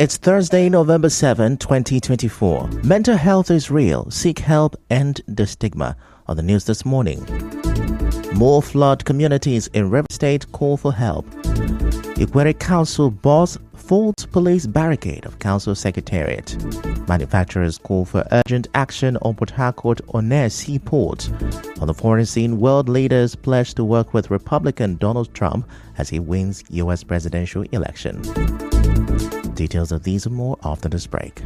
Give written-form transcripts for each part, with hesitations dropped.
It's Thursday, November 7, 2024. Mental health is real. Seek help, end the stigma. On the news this morning, more flood communities in River State call for help. Ikwere Council boss folds police barricade of council secretariat. Manufacturers call for urgent action on Port Harcourt Onair Seaport. On the foreign scene, world leaders pledge to work with Republican Donald Trump as he wins U.S. presidential election. Details of these and more after this break.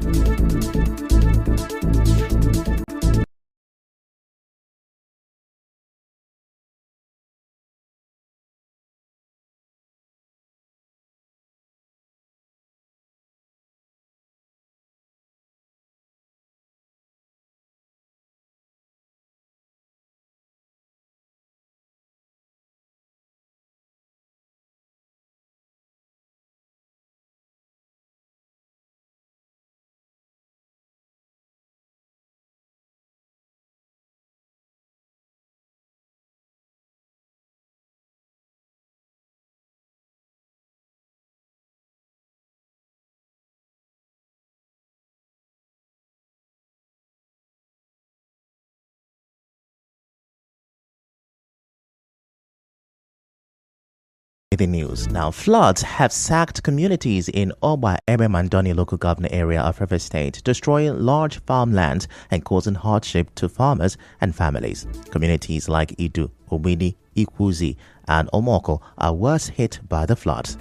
The news. Now, floods have sacked communities in Oba Ebe-Mandoni local government area of River State, destroying large farmlands and causing hardship to farmers and families. Communities like Idu, Obidi, Ikuzi, and Omoko are worst hit by the floods.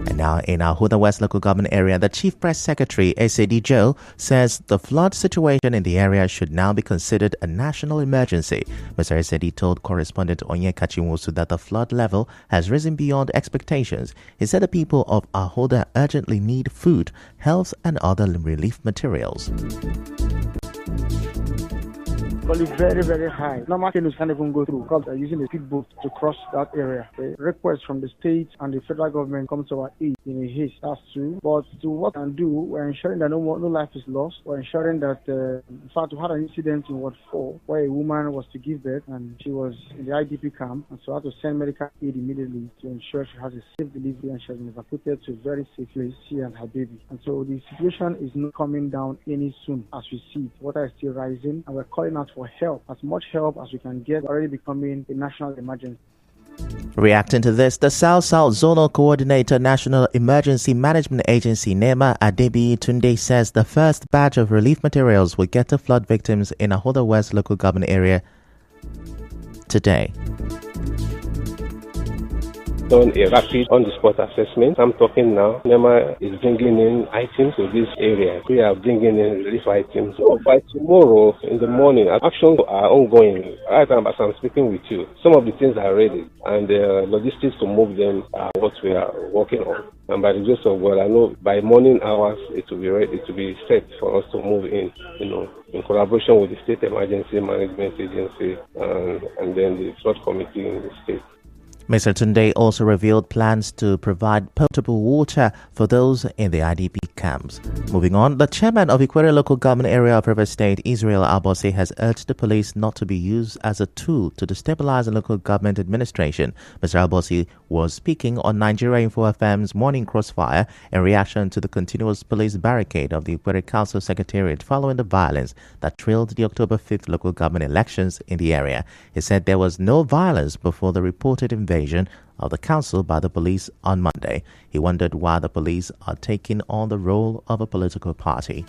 And now in our Huda West local government area, the Chief Press Secretary, S.A.D. Joe, says the flood situation in the area should now be considered a national emergency. Mr. S.A.D. told correspondent Onye Kachinwosu that the flood level has risen beyond expectations. He said the people of Ahoda urgently need food, health, and other relief materials. It's very, very high. Normal canoes can't even go through because they're using the speedboat to cross that area. The request from the state and the federal government comes to our aid in a haste. That's true. But to what we can do, we're ensuring that no life is lost. We're ensuring that, in fact, we had an incident in Ward 4 where a woman was to give birth and she was in the IDP camp, and so I had to send medical aid immediately to ensure she has a safe delivery and she has been evacuated to a very safe place, she and her baby. And so the situation is not coming down any soon as we see it. Water is still rising, and we're calling out for help, as much help as we can get, already becoming a national emergency. Reacting to this, the South-South Zonal Coordinator, National Emergency Management Agency, NEMA, Adebi Tunde, says the first batch of relief materials will get to flood victims in Ahoda West local government area today. Done a rapid on-the-spot assessment. I'm talking now. NEMA is bringing in items to this area. We are bringing in relief items. So by tomorrow in the morning, actions are ongoing. Right now, as I'm speaking with you, some of the things are ready, and the logistics to move them are what we are working on. And by the grace of God, I know by morning hours it will be ready. It will be set for us to move in. In collaboration with the State Emergency Management Agency and then the flood committee in the state. Mr. Tunde also revealed plans to provide potable water for those in the IDP camps. Moving on, the chairman of Ikwere local government area of River State, Israel Abosi, has urged the police not to be used as a tool to destabilize the local government administration. Mr. Abosi was speaking on Nigeria Info FM's Morning Crossfire in reaction to the continuous police barricade of the Ikwere Council Secretariat following the violence that trailed the October 5th local government elections in the area. He said there was no violence before the reported invasion of the council by the police on Monday. He wondered why the police are taking on the role of a political party.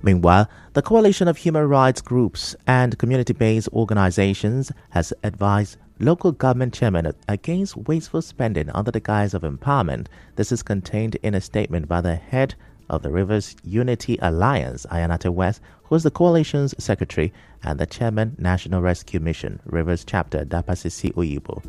Meanwhile, the Coalition of Human Rights Groups and Community-Based Organizations has advised local government chairmen against wasteful spending under the guise of empowerment. This is contained in a statement by the head of the Rivers Unity Alliance, Ayanate West, who is the coalition's secretary, and the chairman, National Rescue Mission, Rivers Chapter, Dapasisi Oyibo.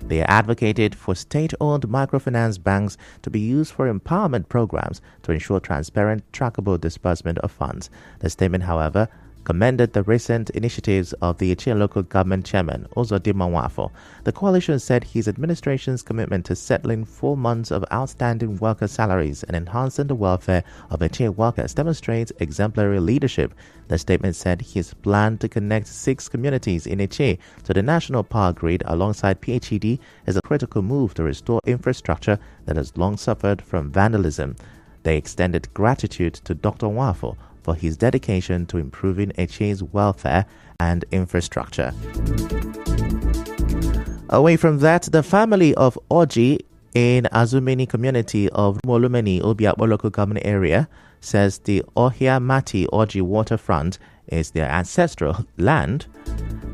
They advocated for state-owned microfinance banks to be used for empowerment programs to ensure transparent, trackable disbursement of funds. The statement, however, commended the recent initiatives of the Echir local government chairman, Uzodimma Nwafo. The coalition said his administration's commitment to settling 4 months of outstanding worker salaries and enhancing the welfare of Echir workers demonstrates exemplary leadership. The statement said his plan to connect 6 communities in Echir to the national power grid alongside PHED is a critical move to restore infrastructure that has long suffered from vandalism. They extended gratitude to Dr. Nwafo for his dedication to improving Echir's welfare and infrastructure. Away from that, the family of Oji in Azumini community of Molumeni, Obiakpo local government area, says the Ohia Mati Oji waterfront is their ancestral land.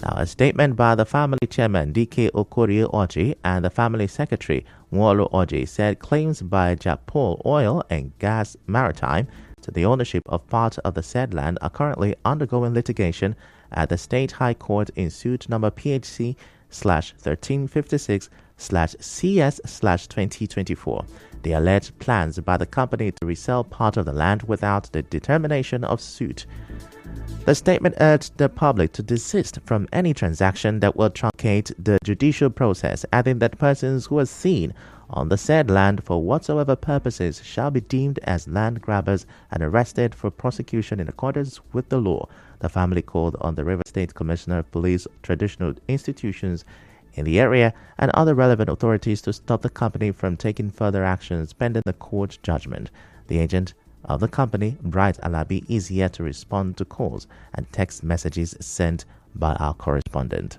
Now, a statement by the family chairman, DK Okorie Oji, and the family secretary, Nwolo Oji, said claims by Japol Oil and Gas Maritime to the ownership of part of the said land are currently undergoing litigation at the State High Court in suit number PHC/1356/CS/2024. The alleged plans by the company to resell part of the land without the determination of suit. The statement urged the public to desist from any transaction that will truncate the judicial process, adding that persons who are seen on the said land for whatsoever purposes shall be deemed as land grabbers and arrested for prosecution in accordance with the law. The family called on the River State Commissioner of Police, traditional institutions in the area, and other relevant authorities to stop the company from taking further actions pending the court judgment. The agent of the company, Bright Alabi, is here to respond to calls and text messages sent by our correspondent.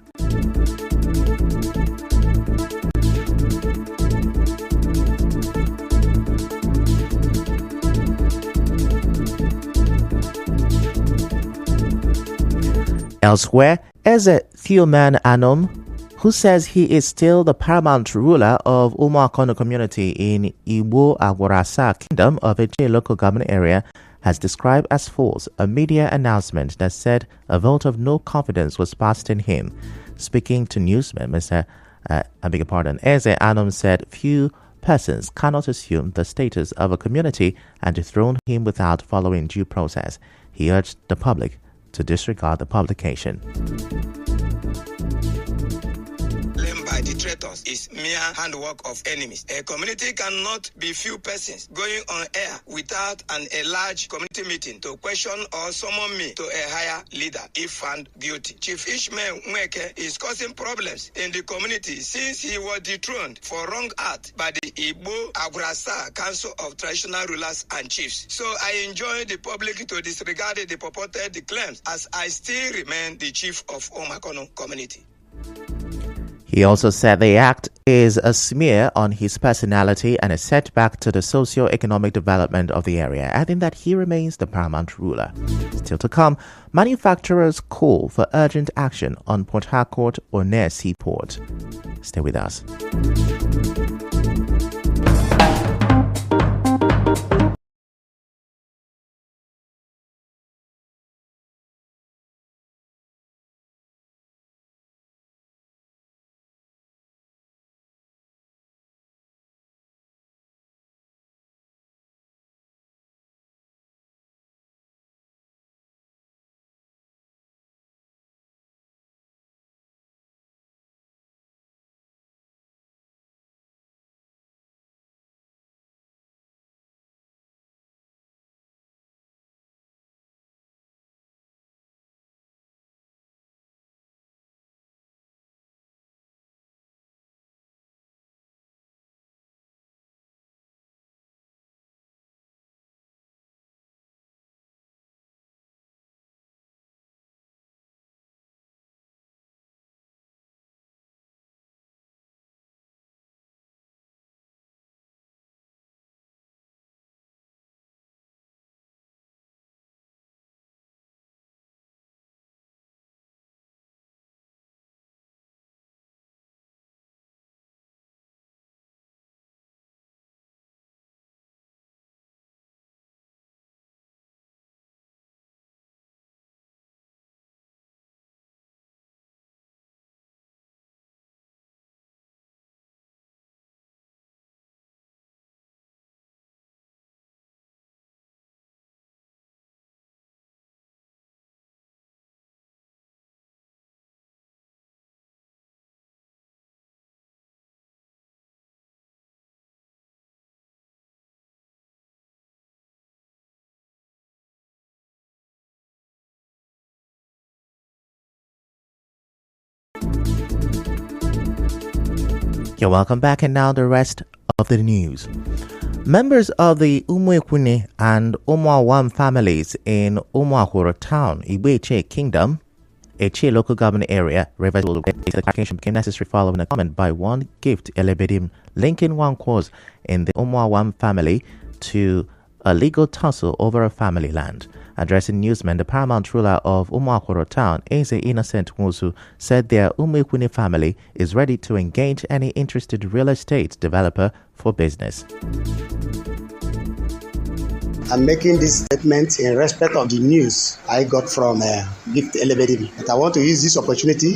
Elsewhere, Eze Theoman Anom, who says he is still the paramount ruler of Umuakono community in Igbo Agwarasa Kingdom of Echir local government area, has described as false a media announcement that said a vote of no confidence was passed in him. Speaking to newsmen, Eze Anom said few persons cannot assume the status of a community and dethrone him without following due process. He urged the public to disregard the publication. By the traitors is mere handwork of enemies. A community cannot be few persons going on air without a large community meeting to question or summon me to a higher leader if found guilty. Chief Ishmael Nweke is causing problems in the community since he was dethroned for wrong act by the Igbo Agwarasa Council of Traditional Rulers and Chiefs. So I enjoin the public to disregard the purported claims as I still remain the chief of Umuakono community. He also said the act is a smear on his personality and a setback to the socio-economic development of the area, adding that he remains the paramount ruler. Still to come, manufacturers call for urgent action on Port Harcourt or near Seaport. Stay with us. You're welcome back, and now the rest of the news. Members of the Umuekwune and Umuawam families in Umuahoro town, Igbeche Kingdom, Eche local government area, Rivers will the clarification became necessary following a comment by one Gift Elebedim linking one cause in the Umuawam family to a legal tussle over a family land. Addressing newsmen, the paramount ruler of Umuahoro town, Eze Innocent Musu, said their Umuekwune family is ready to engage any interested real estate developer for business. I'm making this statement in respect of the news I got from Gift Elebedim. But I want to use this opportunity